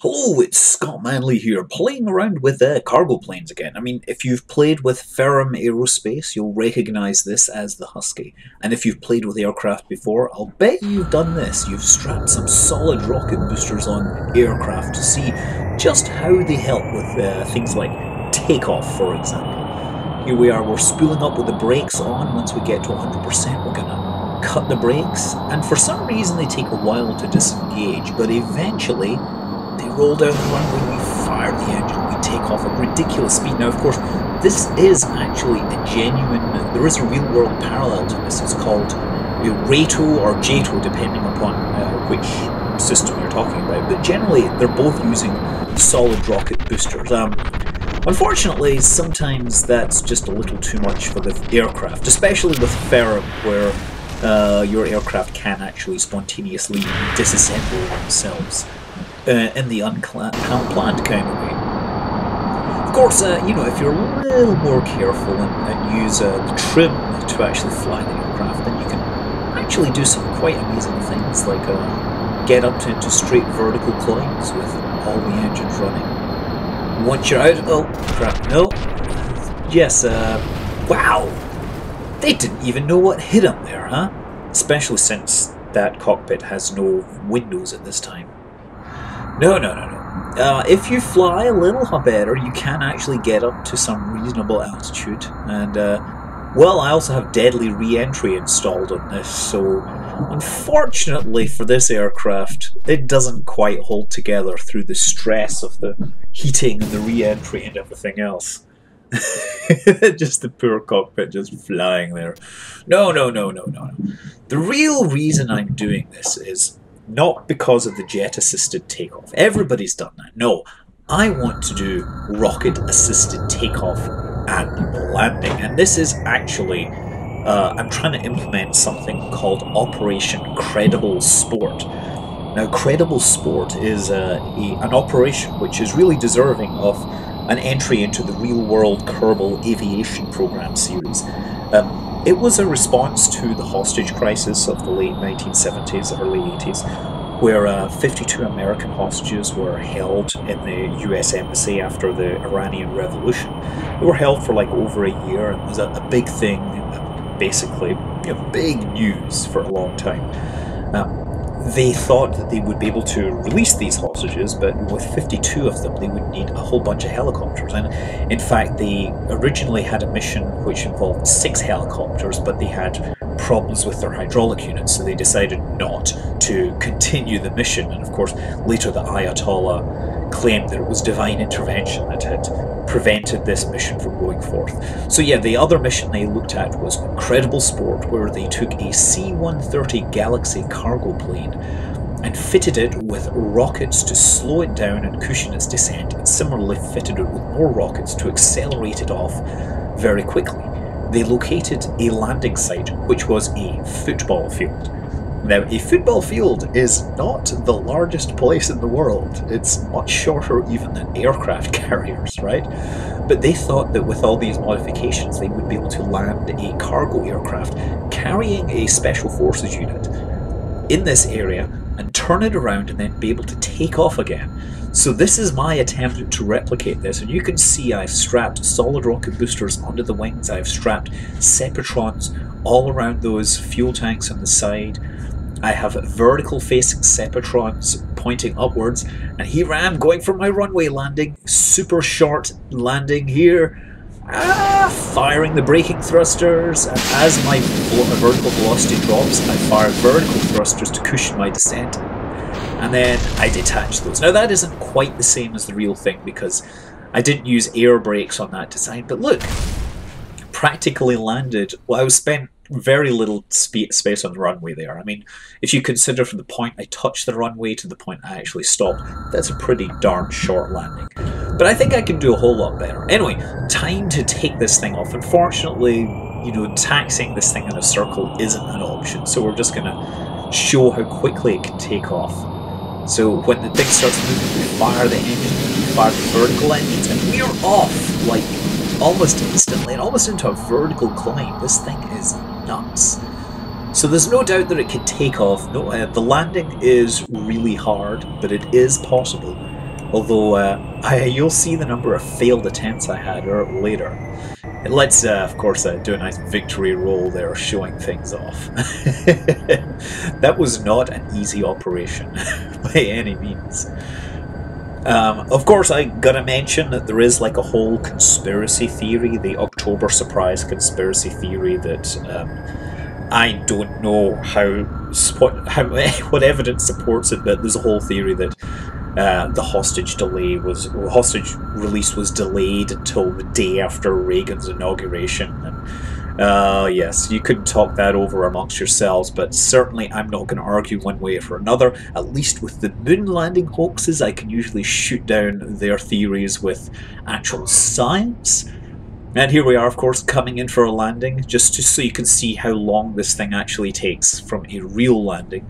Hello, it's Scott Manley here, playing around with cargo planes again. I mean, if you've played with Ferram Aerospace, you'll recognise this as the Husky. And if you've played with aircraft before, I'll bet you've done this. You've strapped some solid rocket boosters on aircraft to see just how they help with things like takeoff, for example. Here we are, we're spooling up with the brakes on. Once we get to 100%, we're going to cut the brakes. And for some reason, they take a while to disengage, but eventually they roll down the runway, we fire the engine, we take off at ridiculous speed. Now, of course, this is actually a genuine, there is a real-world parallel to this. It's called RATOL or JATO, depending upon which system you're talking about. But generally, they're both using solid rocket boosters. Unfortunately, sometimes that's just a little too much for the aircraft, especially with Ferram, where your aircraft can actually spontaneously disassemble themselves. In the unplanned kind of way. Of course, you know, if you're a little more careful and use the trim to actually fly the aircraft, then you can actually do some quite amazing things, like get up into straight vertical climbs with all the engines running. Once you're out, oh crap, no. Yes, wow! They didn't even know what hit them there, huh? Especially since that cockpit has no windows at this time. No. If you fly a little better, you can actually get up to some reasonable altitude. And, well, I also have deadly re-entry installed on this, so unfortunately for this aircraft, it doesn't quite hold together through the stress of the heating and the re-entry and everything else. Just the poor cockpit just flying there. No. The real reason I'm doing this is not because of the jet-assisted takeoff. Everybody's done that. No, I want to do rocket-assisted takeoff and landing. And this is actually, I'm trying to implement something called Operation Credible Sport. Now, Credible Sport is an operation which is really deserving of an entry into the real-world Kerbal Aviation program series. It was a response to the hostage crisis of the late 1970s, early 80s, where 52 American hostages were held in the US Embassy after the Iranian Revolution. They were held for like over a year, and it was a big thing, basically, you know, big news for a long time. They thought that they would be able to release these hostages, but with 52 of them, they would need a whole bunch of helicopters. And in fact, they originally had a mission which involved 6 helicopters, but they had problems with their hydraulic units, so they decided not to continue the mission. And of course, later the Ayatollah claimed that it was divine intervention that had prevented this mission from going forth. So yeah, the other mission they looked at was Credible Sport, where they took a C130 Galaxy cargo plane and fitted it with rockets to slow it down and cushion its descent, and similarly fitted it with more rockets to accelerate it off very quickly. They located a landing site, which was a football field. Now, a football field is not the largest place in the world. It's much shorter even than aircraft carriers, right? But they thought that with all these modifications, they would be able to land a cargo aircraft carrying a special forces unit in this area and turn it around and then be able to take off again. So this is my attempt to replicate this, and you can see I've strapped solid rocket boosters onto the wings. I've strapped Sepatrons all around those fuel tanks on the side. I have vertical facing Sepatrons pointing upwards, and here I am going for my runway landing, super short landing here, firing the braking thrusters, and as my vertical velocity drops, I fire vertical thrusters to cushion my descent, and then I detach those. Now that isn't quite the same as the real thing because I didn't use air brakes on that design, but look, practically landed. Well, I spent very little space on the runway there. I mean, if you consider from the point I touched the runway to the point I actually stopped, that's a pretty darn short landing. But I think I can do a whole lot better. Anyway, time to take this thing off. Unfortunately, you know, taxiing this thing in a circle isn't an option, so we're just going to show how quickly it can take off. So when the thing starts moving, we fire the engine, we fire the vertical engines, and we are off, like, almost instantly, and almost into a vertical climb. This thing is nuts. So there's no doubt that it can take off. No, the landing is really hard, but it is possible. Although you'll see the number of failed attempts I had later. Let's, of course, do a nice victory roll there, showing things off. That was not an easy operation, by any means. Of course, I gotta mention that there is like a whole conspiracy theory, the October surprise conspiracy theory that I don't know what evidence supports it, but there's a whole theory that the hostage release was delayed until the day after Reagan's inauguration. And yes, you could talk that over amongst yourselves, but certainly I'm not going to argue one way or another. At least with the moon landing hoaxes, I can usually shoot down their theories with actual science. And here we are, of course, coming in for a landing, just so you can see how long this thing actually takes from a real landing.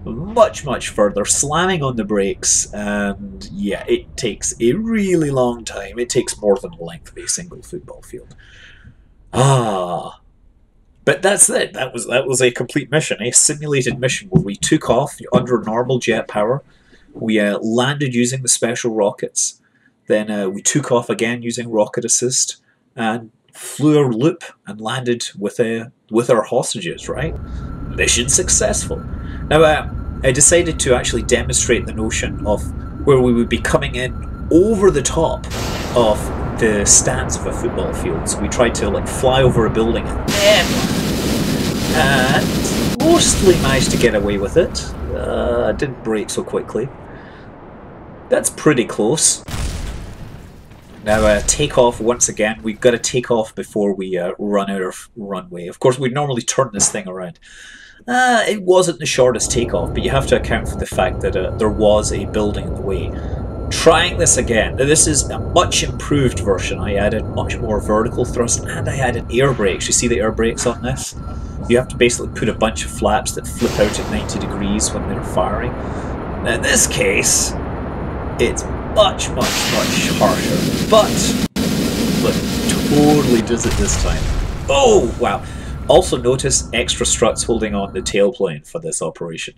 Much, much further, slamming on the brakes, and yeah, it takes a really long time. It takes more than the length of a single football field. But that's it. That was a complete mission, a simulated mission where we took off under normal jet power. We landed using the special rockets. Then we took off again using rocket assist and flew our loop and landed with our hostages. Right, mission successful. Now, I decided to actually demonstrate the notion of where we would be coming in over the top of the stands of a football field. So we tried to like fly over a building and then land, and mostly managed to get away with it. Didn't break so quickly. That's pretty close. Now, takeoff once again. We've got to take off before we run out of runway. Of course, we'd normally turn this thing around. It wasn't the shortest takeoff, but you have to account for the fact that there was a building in the way. Trying this again. Now, this is a much improved version. I added much more vertical thrust and I added air brakes. You see the air brakes on this? You have to basically put a bunch of flaps that flip out at 90 degrees when they're firing. Now, in this case, it's much, much, much harsher. But totally does it this time. Oh, wow. Also notice extra struts holding on the tailplane for this operation.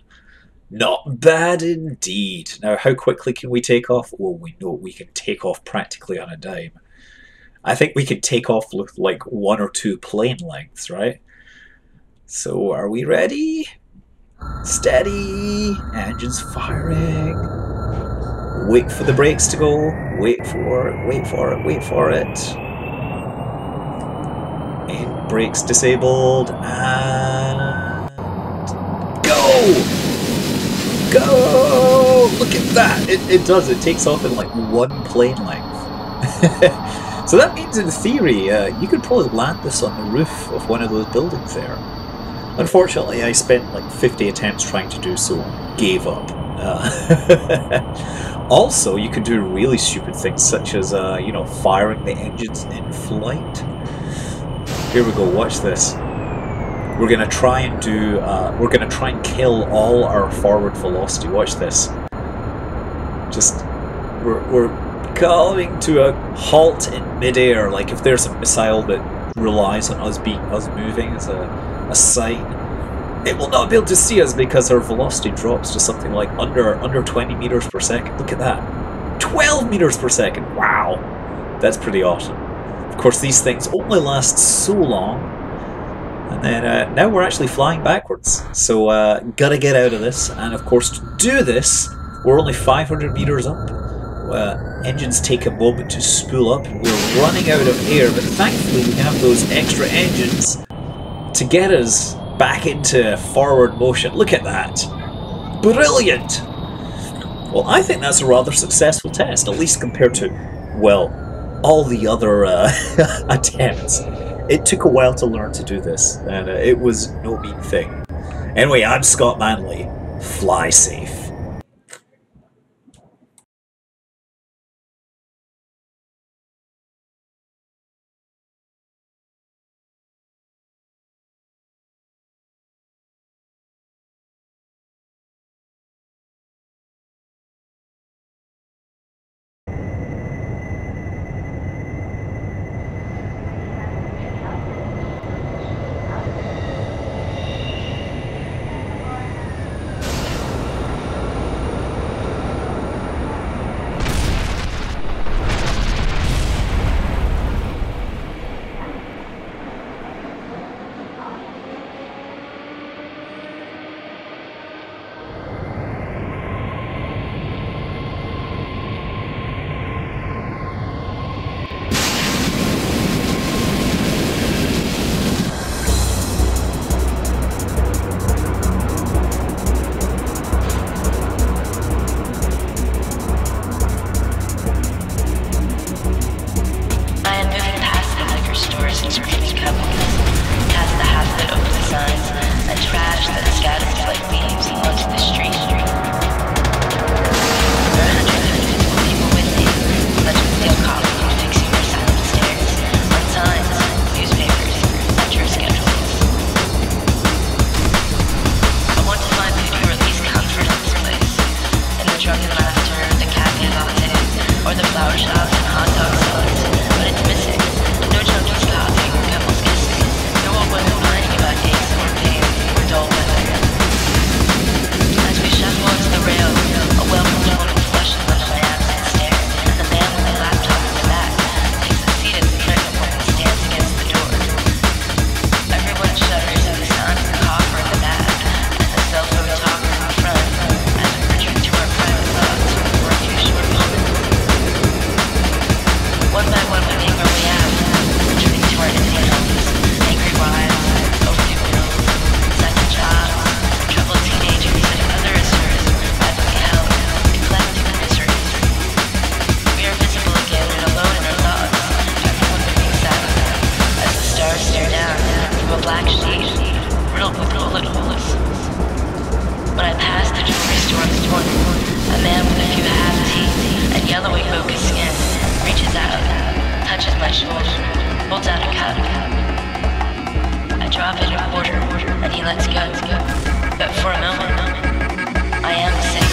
Not bad indeed. Now, how quickly can we take off? Well, we know we can take off practically on a dime. I think we could take off with like 1 or 2 plane lengths, right? So, are we ready? Steady! Engines firing. Wait for the brakes to go. Wait for it, wait for it, wait for it. And brakes disabled, and go! Go! Look at that! It does, it takes off in like 1 plane length. So that means in theory, you could probably land this on the roof of one of those buildings there. Unfortunately, I spent like 50 attempts trying to do so, gave up. Also, you could do really stupid things such as, you know, firing the engines in flight. Here we go, watch this. We're gonna try and do, we're gonna try and kill all our forward velocity. Watch this. Just, we're coming to a halt in midair. Like if there's a missile that relies on us moving as a sight, it will not be able to see us because our velocity drops to something like under 20 meters per second. Look at that, 12 meters per second. Wow, that's pretty awesome. Of course, these things only last so long, and then now we're actually flying backwards. So gotta get out of this, and of course to do this, we're only 500 meters up. Engines take a moment to spool up. We're running out of air, but thankfully we have those extra engines to get us back into forward motion. Look at that. Brilliant! Well, I think that's a rather successful test, at least compared to, well, all the other attempts. It took a while to learn to do this, and it was no mean thing. Anyway, I'm Scott Manley. Fly safe. holds out a cup. I drop it a quarter, and he lets go. But for a moment, I am sick.